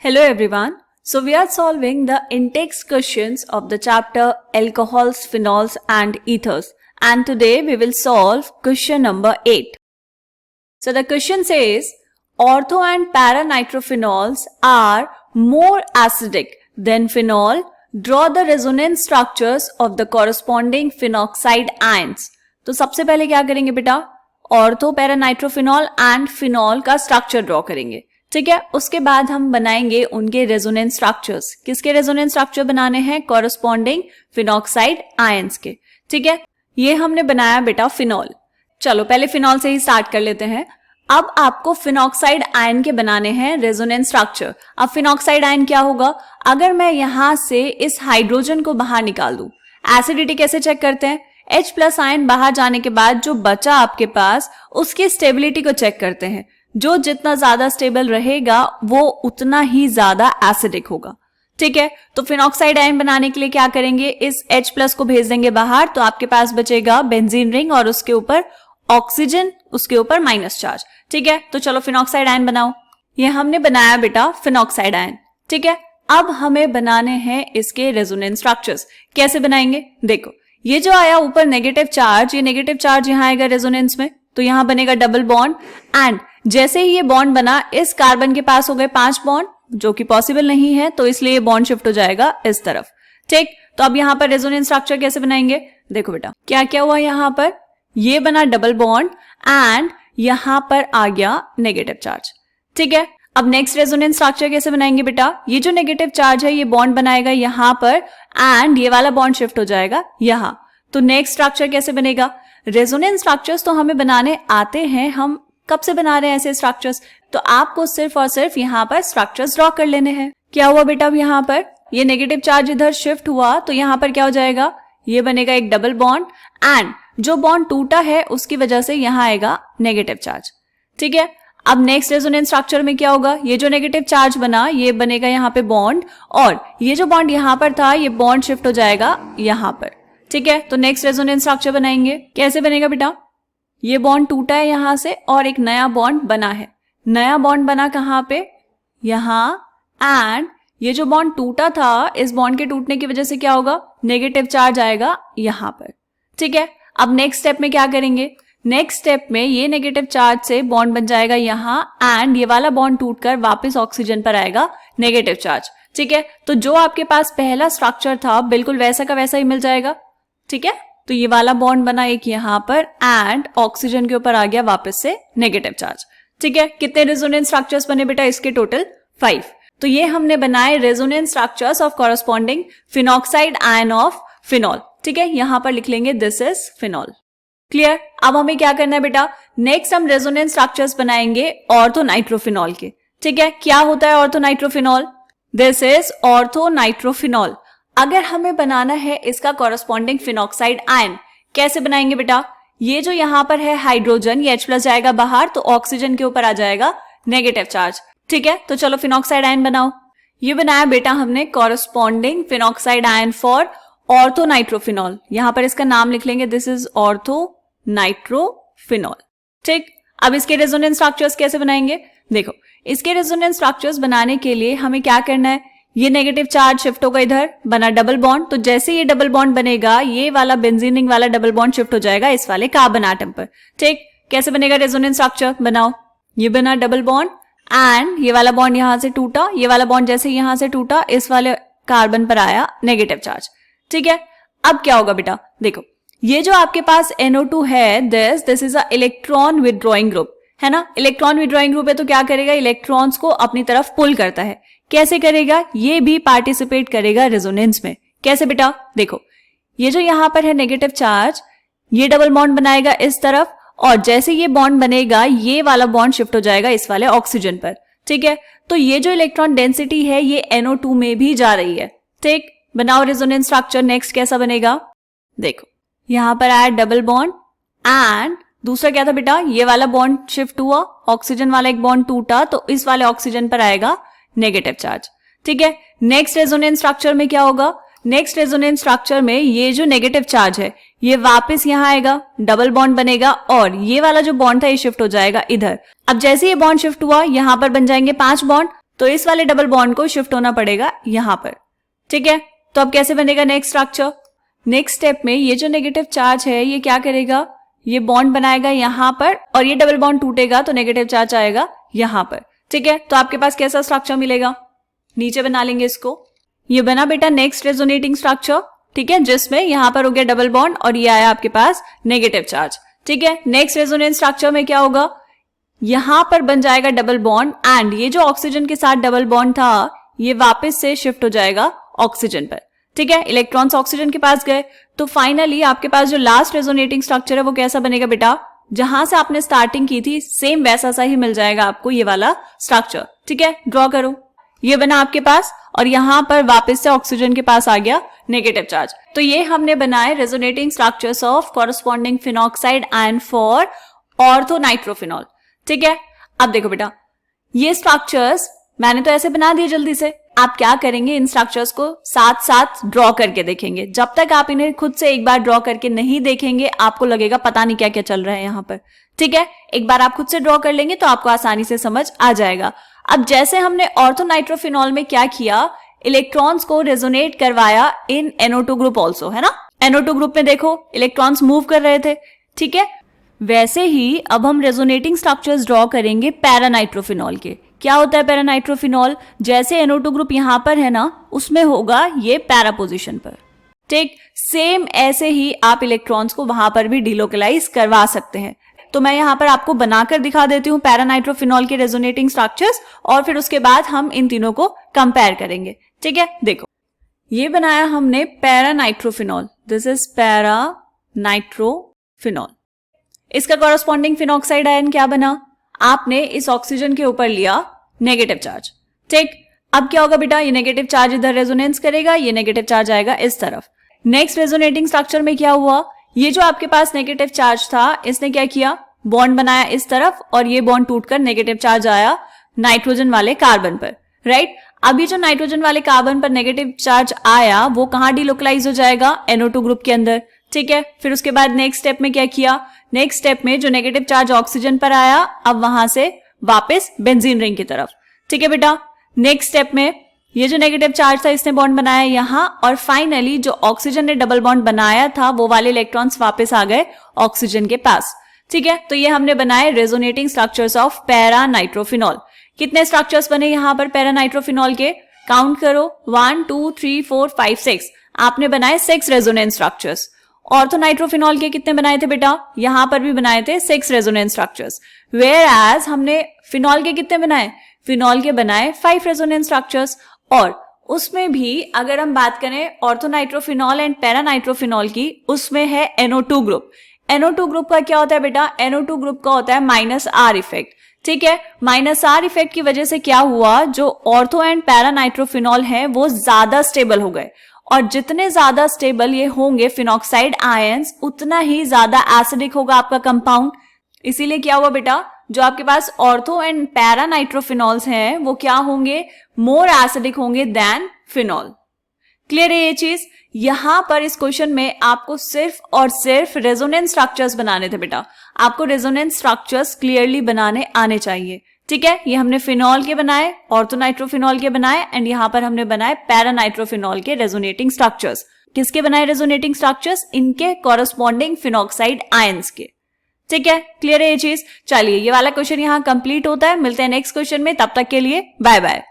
Hello everyone. So we are solving the intakes questions of the chapter alcohols, phenols and ethers. And today we will solve question number 8. So the question says, ortho and para-nitrophenols are more acidic than phenol. Draw the resonance structures of the corresponding phenoxide ions. तो सबसे पहले क्या करेंगे बेटा, ortho paranitrophenol and phenol का structure draw करेंगे. ठीक है, उसके बाद हम बनाएंगे उनके रेजोनेंस स्ट्रक्चर्स. किसके रेजोनेंस स्ट्रक्चर बनाने हैं? कॉरस्पॉन्डिंग फिनॉक्साइड आयंस के. ठीक है, ये हमने बनाया बेटा फिनॉल. चलो पहले फिनॉल से ही स्टार्ट कर लेते हैं. अब आपको फिनॉक्साइड आयन के बनाने हैं रेजोनेंस स्ट्रक्चर. अब फिनॉक्साइड आयन क्या होगा? अगर मैं यहां से इस हाइड्रोजन को बाहर निकाल दूं, एसिडिटी कैसे चेक करते हैं? H+ आयन बाहर जाने के बाद जो बचा आपके पास, उसकी स्टेबिलिटी को चेक करते हैं. जो जितना ज्यादा स्टेबल रहेगा वो उतना ही ज्यादा एसिडिक होगा. ठीक है, तो फिनॉक्साइड आयन बनाने के लिए क्या करेंगे? इस H+ को भेज देंगे बाहर, तो आपके पास बचेगा बेंजीन रिंग और उसके ऊपर ऑक्सीजन, उसके ऊपर माइनस चार्ज. ठीक है, तो चलो फिनॉक्साइड आयन बनाओ. ये हमने बनाया बेटा फिनॉक्साइड आयन. ठीक है, अब हमें बनाने हैं इसके रेजोनेंस स्ट्रक्चर्स. कैसे बनाएंगे? देखो, ये जो आया ऊपर नेगेटिव चार्ज, ये नेगेटिव चार्ज यहां आएगा रेजोनेंस में, तो यहां बनेगा डबल बॉन्ड. एंड जैसे ही ये बॉन्ड बना, इस कार्बन के पास हो गए 5 बॉन्ड, जो कि पॉसिबल नहीं है, तो इसलिए ये बॉन्ड शिफ्ट हो जाएगा इस तरफ. ठीक, तो अब यहां पर रेजोनेंस स्ट्रक्चर कैसे बनाएंगे? देखो बेटा, क्या क्या हुआ यहां पर? ये बना डबल बॉन्ड एंड यहां पर आ गया नेगेटिव चार्ज. ठीक है, अब नेक्स्ट रेजोनेंस स्ट्रक्चर कैसे बनाएंगे बेटा? ये जो नेगेटिव चार्ज है ये बॉन्ड बनाएगा यहां पर एंड ये वाला बॉन्ड शिफ्ट हो जाएगा यहां. तो नेक्स्ट स्ट्रक्चर कैसे बनेगा? रेजोनेंस स्ट्रक्चर्स तो हमें बनाने आते हैं, हम कब से बना रहे हैं ऐसे स्ट्रक्चर्स? तो आपको सिर्फ और सिर्फ यहां पर स्ट्रक्चर्स ड्रॉ कर लेने हैं. क्या हुआ बेटा? अब यहां पर ये नेगेटिव चार्ज इधर शिफ्ट हुआ, तो यहां पर क्या हो जाएगा? ये बनेगा एक डबल बॉन्ड एंड जो बॉन्ड टूटा है उसकी वजह से यहां आएगा नेगेटिव चार्ज. ठीक है, अब नेक्स्ट रेजोनेंस स्ट्रक्चर में क्या होगा? ये जो नेगेटिव चार्ज बना, ये बनेगा यहाँ पे बॉन्ड, और ये जो बॉन्ड यहाँ पर था, ये बॉन्ड शिफ्ट हो जाएगा यहाँ पर. ठीक है, तो नेक्स्ट रेजोनेंस स्ट्रक्चर बनाएंगे. कैसे बनेगा बेटा? ये बॉन्ड टूटा है यहां से और एक नया बॉन्ड बना है. नया बॉन्ड बना कहां पे? यहां. एंड ये जो बॉन्ड टूटा था, इस बॉन्ड के टूटने की वजह से क्या होगा? नेगेटिव चार्ज आएगा यहां पर. ठीक है, अब नेक्स्ट स्टेप में क्या करेंगे? नेक्स्ट स्टेप में ये नेगेटिव चार्ज से बॉन्ड बन जाएगा यहां एंड ये वाला बॉन्ड टूटकर वापस ऑक्सीजन पर आएगा नेगेटिव चार्ज. ठीक है, तो जो आपके पास पहला स्ट्रक्चर था बिल्कुल वैसा का वैसा ही मिल जाएगा. ठीक है, तो ये वाला बॉन्ड बना एक यहां पर एंड ऑक्सीजन के ऊपर आ गया वापस से नेगेटिव चार्ज. ठीक है, कितने रेजोनेंस स्ट्रक्चर्स बने बेटा? इसके टोटल 5. तो ये हमने बनाए resonance structures of corresponding phenoxide ion of phenol. ठीक है, यहां पर लिख लेंगे दिस इज फिनॉल. क्लियर? अब हमें क्या करना है बेटा? नेक्स्ट हम रेजोनेंस स्ट्रक्चर्स बनाएंगे ऑर्थोनाइट्रोफिनॉल के. ठीक है, क्या होता है ऑर्थोनाइट्रोफिनॉल? This is orthonitrophenol. अगर हमें बनाना है इसका कॉरस्पॉन्डिंग फिनॉक्साइड आयन, कैसे बनाएंगे बेटा? ये जो यहां पर है हाइड्रोजन, ये H+ जाएगा बाहर, तो ऑक्सीजन के ऊपर आ जाएगा नेगेटिव चार्ज. ठीक है, तो चलो फिनॉक्साइड आयन बनाओ. ये बनाया बेटा हमने corresponding phenoxide ion for orthonitrophenol. यहां पर इसका नाम लिख लेंगे, दिस इज ऑर्थोनाइट्रोफिनॉल. ठीक, अब इसके रेजोनेंस स्ट्रक्चर्स कैसे बनाएंगे? देखो, इसके रेजोनेंस स्ट्रक्चर्स बनाने के लिए हमें क्या करना है? ये नेगेटिव चार्ज शिफ्ट होगा इधर, बना डबल बॉन्ड, तो जैसे ये डबल बॉन्ड बनेगा, ये वाला बेंजीन रिंग वाला डबल बॉन्ड शिफ्ट हो जाएगा इस वाले कार्बन एटम पर. ठीक, कैसे बनेगा रेजोनेंस स्ट्रक्चर? बनाओ. ये बना डबल बॉन्ड एंड ये वाला बॉन्ड यहां से टूटा, ये वाला बॉन्ड जैसे यहां से टूटा, इस वाले कार्बन पर आया नेगेटिव चार्ज. ठीक है, अब क्या होगा बेटा? देखो, ये जो आपके पास NO2 है, this is a electron withdrawing group, है ना? इलेक्ट्रॉन विदड्रॉइंग ग्रुप है, तो क्या करेगा? इलेक्ट्रॉन्स को अपनी तरफ पुल करता है. कैसे करेगा? ये भी पार्टिसिपेट करेगा रेजोनेंस में. कैसे बेटा? देखो, ये जो यहां पर है नेगेटिव चार्ज, ये डबल बॉन्ड बनाएगा इस तरफ, और जैसे ये बॉन्ड बनेगा, ये वाला बॉन्ड शिफ्ट हो जाएगा इस वाले ऑक्सीजन पर. ठीक है, तो ये जो इलेक्ट्रॉन डेंसिटी है ये NO2 में भी जा रही है. ठीक, बनाओ रेजोनेंस स्ट्रक्चर. नेक्स्ट कैसा बनेगा? देखो, यहां पर आया डबल बॉन्ड एंड दूसरा क्या था बेटा? ये वाला बॉन्ड शिफ्ट हुआ, ऑक्सीजन वाला एक बॉन्ड टूटा, तो इस वाले ऑक्सीजन पर आएगा नेगेटिव चार्ज. ठीक है, नेक्स्ट रेजोनेंस स्ट्रक्चर में क्या होगा? नेक्स्ट रेजोनेंस स्ट्रक्चर में ये जो नेगेटिव चार्ज है ये वापस यहां आएगा, डबल बॉन्ड बनेगा और ये वाला जो बॉन्ड था ये शिफ्ट हो जाएगा इधर. अब जैसे ये बॉन्ड शिफ्ट हुआ यहां पर बन जाएंगे 5 बॉन्ड, तो इस वाले डबल बॉन्ड को शिफ्ट होना पड़ेगा यहां पर, ठीक है। तो अब कैसे बनेगा नेक्स्ट स्ट्रक्चर? नेक्स्ट स्टेप में ये जो नेगेटिव चार्ज है ये क्या करेगा, ये बॉन्ड बनाएगा यहां पर और ये डबल बॉन्ड टूटेगा तो नेगेटिव चार्ज आएगा यहां पर, ठीक है। तो आपके पास कैसा स्ट्रक्चर मिलेगा? नीचे बना लेंगे इसको। ये बना बेटा नेक्स्ट रेजोनेटिंग स्ट्रक्चर, ठीक है, जिसमें यहां पर हो गया डबल बॉन्ड और ये आया आपके पास नेगेटिव चार्ज, ठीक है। नेक्स्ट रेजोनेंस स्ट्रक्चर में क्या होगा, यहां पर बन जाएगा डबल बॉन्ड एंड ये जो ऑक्सीजन के साथ डबल बॉन्ड था ये वापस से शिफ्ट हो जाएगा ऑक्सीजन पर, ठीक है। इलेक्ट्रॉन्स ऑक्सीजन के पास गए तो फाइनली आपके पास जो लास्ट रेजोनेटिंग स्ट्रक्चर है वो कैसा बनेगा बेटा, जहां से आपने स्टार्टिंग की थी सेम वैसा सा ही मिल जाएगा आपको ये वाला स्ट्रक्चर, ठीक है। ड्रॉ करो, ये बना आपके पास और यहां पर वापस से ऑक्सीजन के पास आ गया नेगेटिव चार्ज। तो ये हमने बनाए resonating structures of corresponding phenoxide ion for orthonitrophenol, ठीक है। अब देखो बेटा ये स्ट्रक्चर्स मैंने तो ऐसे बना दिए जल्दी से, आप क्या करेंगे इन स्ट्रक्चर्स को साथ साथ ड्रॉ करके देखेंगे। जब तक आप इन्हें खुद से एक बार ड्रॉ करके नहीं देखेंगे आपको लगेगा पता नहीं क्या क्या चल रहा है यहाँ पर, ठीक है। एक बार आप खुद से ड्रॉ कर लेंगे तो आपको आसानी से समझ आ जाएगा। अब जैसे हमने ऑर्थोनाइट्रोफिनॉल में क्या किया, इलेक्ट्रॉन्स को रेजोनेट करवाया इन NO2 ग्रुप ऑल्सो, है ना। NO2 ग्रुप में देखो इलेक्ट्रॉन्स मूव कर रहे थे, ठीक है। वैसे ही अब हम रेजोनेटिंग स्ट्रक्चर्स ड्रॉ करेंगे पैरानाइट्रोफिनॉल के। क्या होता है पैरानाइट्रोफिनॉल, जैसे NO2 ग्रुप यहां पर है ना उसमें होगा ये पैरा पोजीशन पर, ठीक। सेम ऐसे ही आप इलेक्ट्रॉन्स को वहां पर भी डिलोकलाइज करवा सकते हैं। तो मैं यहां पर आपको बनाकर दिखा देती हूं पैरानाइट्रोफिनॉल के रेजोनेटिंग स्ट्रक्चर्स और फिर उसके बाद हम इन तीनों को कंपेयर करेंगे, ठीक है। देखो ये बनाया हमने पैरानाइट्रोफिनॉल, दिस इज पैरानाइट्रोफिनॉल। इसका कॉरस्पॉन्डिंग फिनॉक्साइड आयन क्या बना, आपने इस ऑक्सीजन के ऊपर लिया नेगेटिव चार्ज, ठीक। अब क्या होगा बेटा, ये नेगेटिव चार्ज इधर रेजोनेंस करेगा, ये नेगेटिव चार्ज आएगा इस तरफ। नेक्स्ट रेजोनेटिंग स्ट्रक्चर में क्या हुआ, ये जो आपके पास नेगेटिव चार्ज था इसने क्या किया, बॉन्ड बनाया इस तरफ और ये बॉन्ड टूटकर नेगेटिव चार्ज आया नाइट्रोजन वाले कार्बन पर, राइट। अब ये जो नाइट्रोजन वाले कार्बन पर नेगेटिव चार्ज आया वो कहां डिलोकलाइज हो जाएगा, NO2 ग्रुप के अंदर, ठीक है। फिर उसके बाद नेक्स्ट स्टेप में क्या किया, नेक्स्ट स्टेप में जो नेगेटिव चार्ज ऑक्सीजन पर आया अब वहां से वापस बेंजीन रिंग की तरफ, ठीक है बेटा। नेक्स्ट स्टेप में ये जो नेगेटिव चार्ज था इसने बॉन्ड बनाया यहां और फाइनली जो ऑक्सीजन ने डबल बॉन्ड बनाया था वो वाले इलेक्ट्रॉन्स वापस आ गए ऑक्सीजन के पास, ठीक है। तो ये हमने बनाए रेजोनेटिंग स्ट्रक्चर्स ऑफ पैरानाइट्रोफिनॉल। कितने स्ट्रक्चर्स बने यहां पर पैरानाइट्रोफिनॉल के, काउंट करो 1 2 3 4 5 6, आपने बनाए 6 रेजोनेंस स्ट्रक्चर्स। ऑर्थोनाइट्रोफिनॉल के कितने बनाए थे बेटा, यहां पर भी बनाए थे 6 रेजोनेंस स्ट्रक्चर्स। वेयर एज हमने फिनॉल के कितने बनाए, फिनॉल के बनाए 5 रेजोनेंस स्ट्रक्चर्स। और उसमें भी अगर हम बात करें ऑर्थोनाइट्रोफिनॉल एंड पैरानाइट्रोफिनॉल की, उसमें है NO2 ग्रुप। NO2 ग्रुप का क्या होता है बेटा, NO2 ग्रुप का होता है -R इफेक्ट, ठीक है। -R इफेक्ट की वजह से क्या हुआ, जो ऑर्थो एंड पैरानाइट्रोफिनॉल है वो ज्यादा स्टेबल हो गए और जितने ज्यादा स्टेबल ये होंगे फिनॉक्साइड आयंस उतना ही ज्यादा एसिडिक होगा आपका कंपाउंड। इसीलिए क्या हुआ बेटा, जो आपके पास ऑर्थो एंड पैरानाइट्रोफिनॉल्स हैं वो क्या होंगे, मोर एसिडिक होंगे देन फिनॉल। क्लियर है ये चीज। यहां पर इस क्वेश्चन में आपको सिर्फ और सिर्फ रेजोनेंस स्ट्रक्चर्स बनाने थे बेटा, आपको रेजोनेंस स्ट्रक्चर्स क्लियरली बनाने आने चाहिए, ठीक है। ये हमने फिनॉल के बनाए, ऑर्थोनाइट्रोफिनॉल के बनाए एंड यहां पर हमने बनाए पैरानाइट्रोफिनॉल के रेजोनेटिंग स्ट्रक्चर्स। किसके बनाए रेजोनेटिंग स्ट्रक्चर्स, इनके कॉरस्पॉन्डिंग फिनॉक्साइड आयंस के, ठीक है। क्लियर है ये चीज। चलिए ये वाला क्वेश्चन यहां कंप्लीट होता है, मिलते हैं नेक्स्ट क्वेश्चन में, तब तक के लिए बाय बाय।